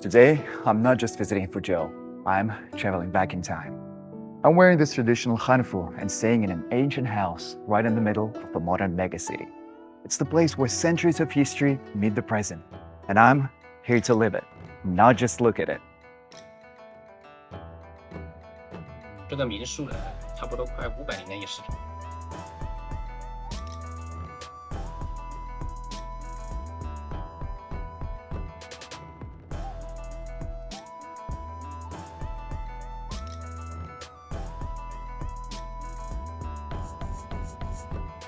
Today, I'm not just visiting Fuzhou, I'm traveling back in time. I'm wearing this traditional hanfu and staying in an ancient house right in the middle of a modern megacity. It's the place where centuries of history meet the present, and I'm here to live it, not just look at it. 这个民宿呢，差不多快500年历史了。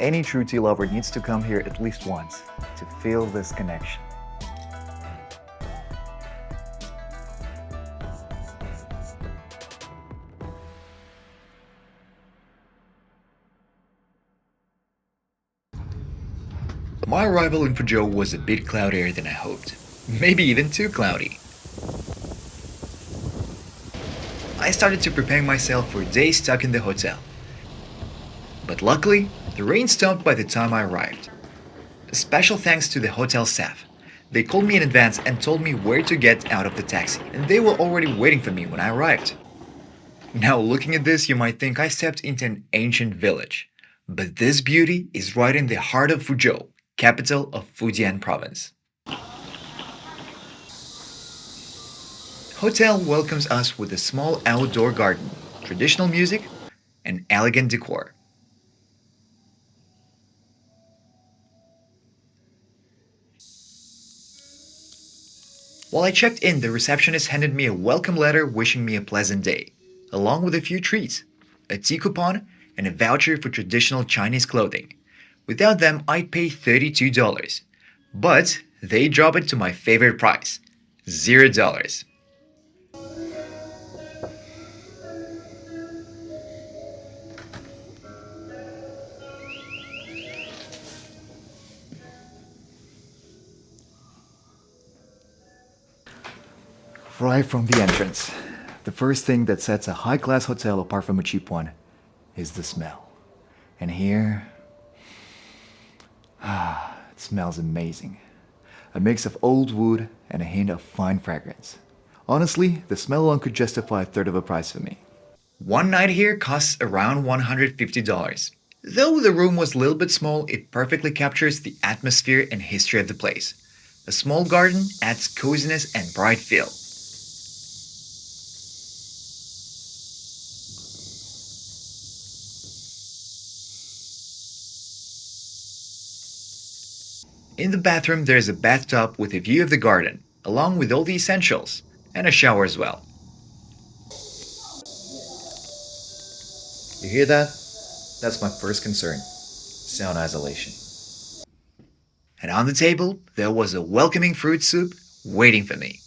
Any true tea lover needs to come here at least once to feel this connection. My arrival in Fuzhou was a bit cloudier than I hoped. Maybe even too cloudy. I started to prepare myself for a day stuck in the hotel. But luckily, the rain stopped by the time I arrived. A special thanks to the hotel staff. They called me in advance and told me where to get out of the taxi, and they were already waiting for me when I arrived. Now, looking at this, you might think I stepped into an ancient village. But this beauty is right in the heart of Fuzhou, capital of Fujian province. Hotel welcomes us with a small outdoor garden, traditional music, and elegant decor. While I checked in, the receptionist handed me a welcome letter wishing me a pleasant day, along with a few treats, a tea coupon, and a voucher for traditional Chinese clothing. Without them, I'd pay $32. But they drop it to my favorite price, $0. Right from the entrance, the first thing that sets a high-class hotel apart from a cheap one is the smell. And here, it smells amazing. A mix of old wood and a hint of fine fragrance. Honestly, the smell alone could justify a third of the price for me. One night here costs around $150. Though the room was a little bit small, it perfectly captures the atmosphere and history of the place. A small garden adds coziness and bright feel. In the bathroom, there is a bathtub with a view of the garden, along with all the essentials, and a shower as well. You hear that? That's my first concern, sound isolation. And on the table, there was a welcoming fruit soup waiting for me.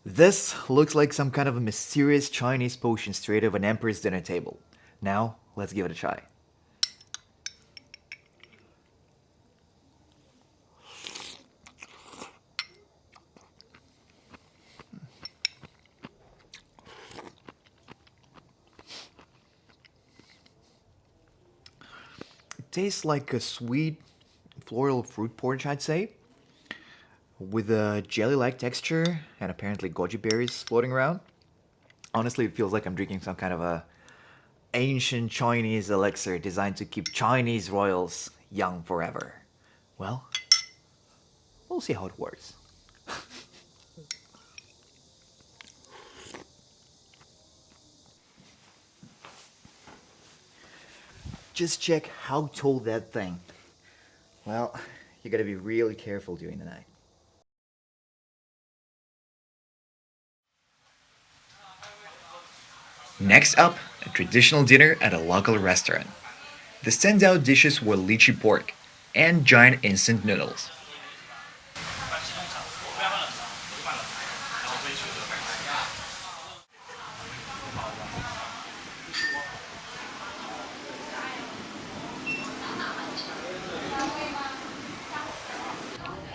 This looks like some kind of a mysterious Chinese potion straight of an emperor's dinner table. Now, let's give it a try. Tastes like a sweet floral fruit punch, I'd say, with a jelly-like texture and apparently goji berries floating around. Honestly, it feels like I'm drinking some kind of a ancient Chinese elixir designed to keep Chinese royals young forever. Well, we'll see how it works. Just check how tall that thing. Well, you gotta be really careful during the night. Next up, a traditional dinner at a local restaurant. The standout dishes were lychee pork and giant instant noodles.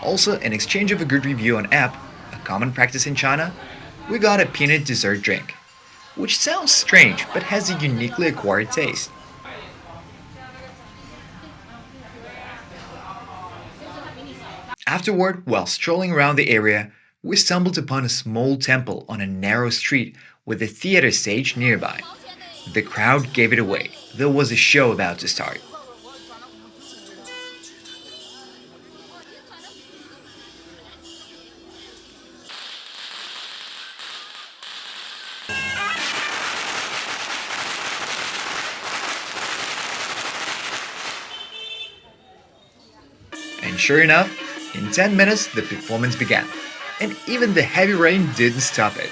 Also, in exchange of a good review on app, a common practice in China, we got a peanut dessert drink, which sounds strange but has a uniquely acquired taste. Afterward, while strolling around the area, we stumbled upon a small temple on a narrow street with a theater stage nearby. The crowd gave it away. There was a show about to start. And sure enough, in 10 minutes the performance began. And even the heavy rain didn't stop it.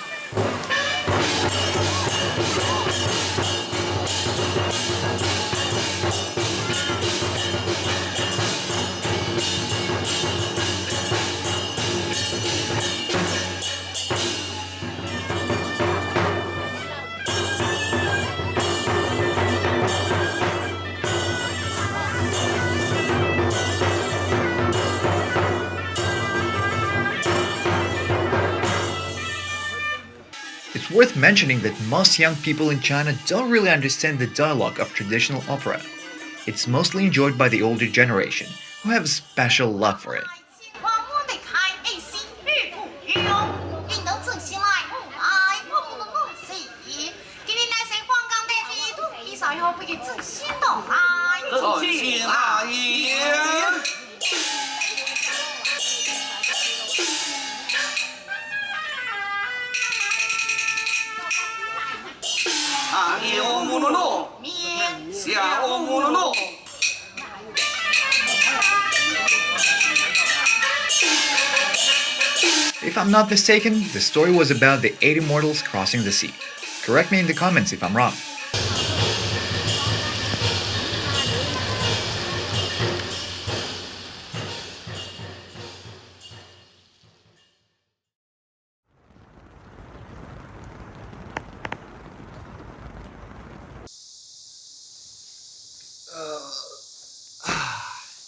It's worth mentioning that most young people in China don't really understand the dialogue of traditional opera. It's mostly enjoyed by the older generation, who have a special love for it. If I'm not mistaken, the story was about the 8 immortals crossing the sea. Correct me in the comments if I'm wrong.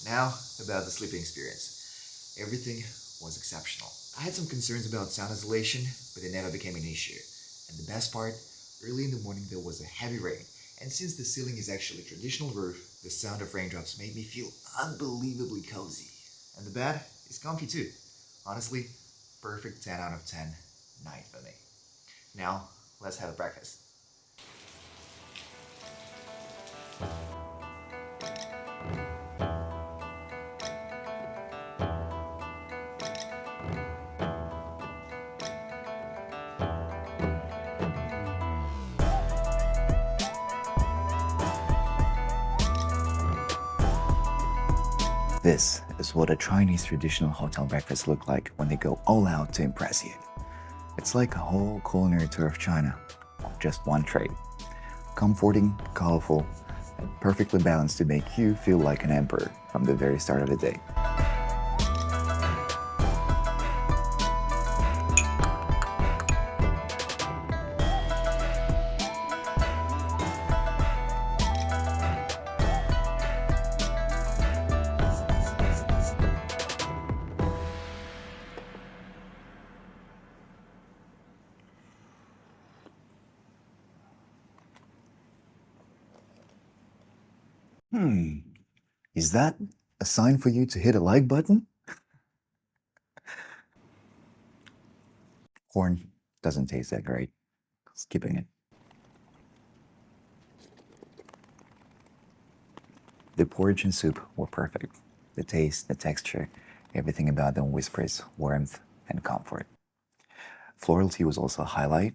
Now, about the sleeping experience. Everything was exceptional. I had some concerns about sound isolation, but it never became an issue. And the best part, early in the morning there was a heavy rain, and since the ceiling is actually a traditional roof, the sound of raindrops made me feel unbelievably cozy. And the bed is comfy too. Honestly, perfect 10 out of 10 night for me. Now, let's have a breakfast. This is what a Chinese traditional hotel breakfast look like when they go all out to impress you. It's like a whole culinary tour of China on just one tray. Comforting, colorful, and perfectly balanced to make you feel like an emperor from the very start of the day. Is that a sign for you to hit a like button? Corn doesn't taste that great. Skipping it. The porridge and soup were perfect. The taste, the texture, everything about them whispers warmth and comfort. Floral tea was also a highlight,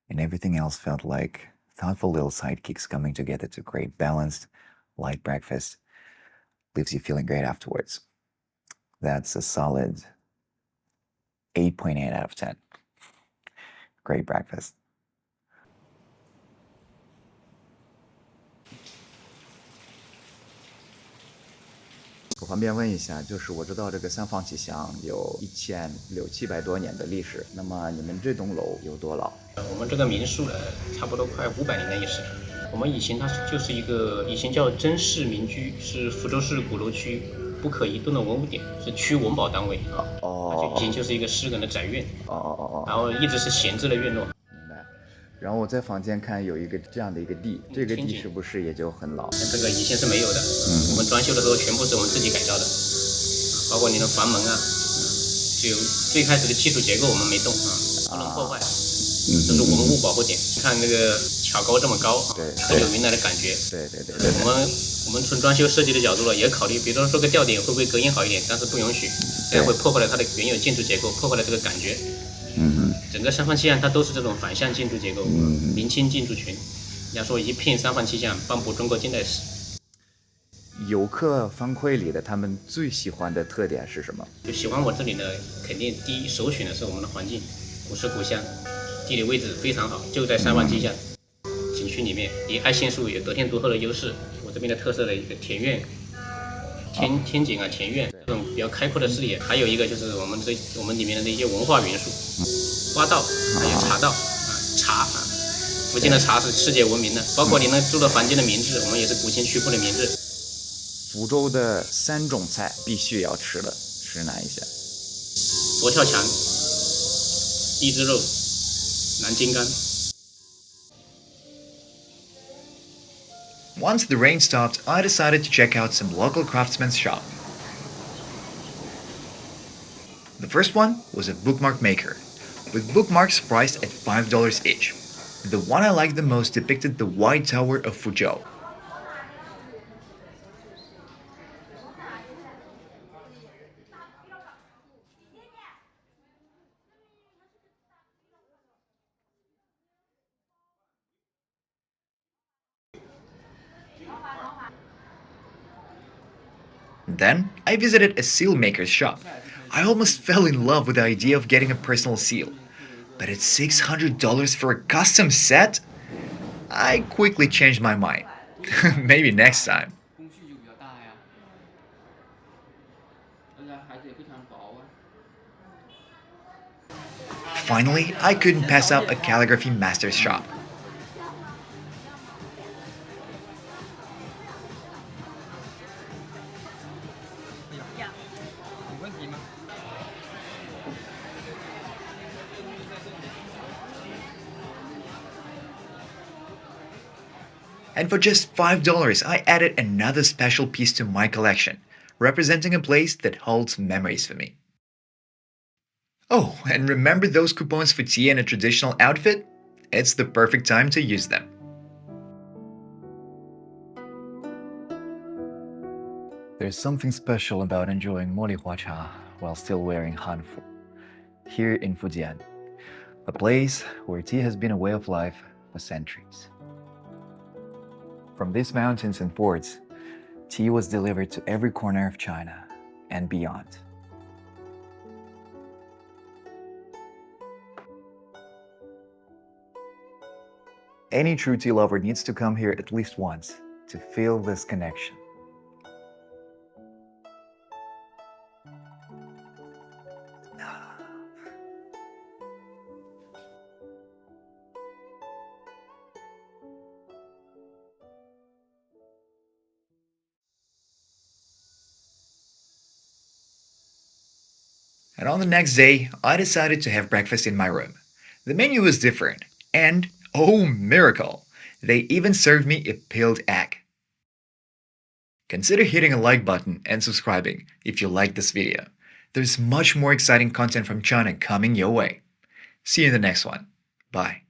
and everything else felt like thoughtful little sidekicks coming together to create balanced, light breakfast. Leaves you feeling great afterwards. That's a solid 8.8 out of 10. Great breakfast. 我方便问一下，就是我知道这个三坊启祥有1600-700多年的历史，那么你们这栋楼有多老？我们这个民宿呢，差不多快500年的历史了。我们以前它就是一个以前叫真市民居，是福州市鼓楼区不可移动的文物点，是区文保单位。以前就是一个私人的宅院。然后一直是闲置的院落。 然后我在房间看有一个这样的一个地，这个地是不是也就很老？这个以前是没有的，我们装修的时候全部是我们自己改造的，包括你的房门啊，就最开始的基础结构我们没动啊，不能破坏，这是文物保护点。你看那个挑高这么高，很有云南的感觉。对。我们从装修设计的角度呢，也考虑，比如说个吊顶会不会隔音好一点，但是不允许，这样会破坏了它的原有建筑结构，破坏了这个感觉。整个三坊七巷它都是这种反向建筑结构，明清建筑群。人家说一片三坊七巷，颁布中国近代史。游客反馈里的他们最喜欢的特点是什么？就喜欢我这里呢，肯定第一首选的是我们的环境，古色古香，地理位置非常好，就在三坊七巷景区里面，离爱杏树有得天独厚的优势。我这边的特色的一个田院、天井啊、田院这种比较开阔的视野，还有一个就是我们里面的那些文化元素，花道还有茶道茶福建的茶是世界闻名的，包括你们住的房间的名字，我们也是古琴曲谱的名字。福州的3种菜必须要吃的是哪一些？佛跳墙、荔枝肉、南京干。Once the rain stopped, I decided to check out some local craftsmen's shop. The first one was a bookmark maker, with bookmarks priced at $5 each. The one I liked the most depicted the White Tower of Fuzhou. Then, I visited a seal maker's shop. I almost fell in love with the idea of getting a personal seal. But at $600 for a custom set? I quickly changed my mind. Maybe next time. Finally, I couldn't pass up a calligraphy master's shop. And for just $5, I added another special piece to my collection, representing a place that holds memories for me. Oh, and remember those coupons for tea and a traditional outfit? It's the perfect time to use them. There's something special about enjoying molihua cha while still wearing hanfu. Here in Fujian, a place where tea has been a way of life for centuries. From these mountains and ports, tea was delivered to every corner of China and beyond. Any true tea lover needs to come here at least once to feel this connection. And on the next day, I decided to have breakfast in my room. The menu was different, and oh miracle, they even served me a peeled egg. Consider hitting a like button and subscribing if you liked this video. There's much more exciting content from China coming your way. See you in the next one. Bye.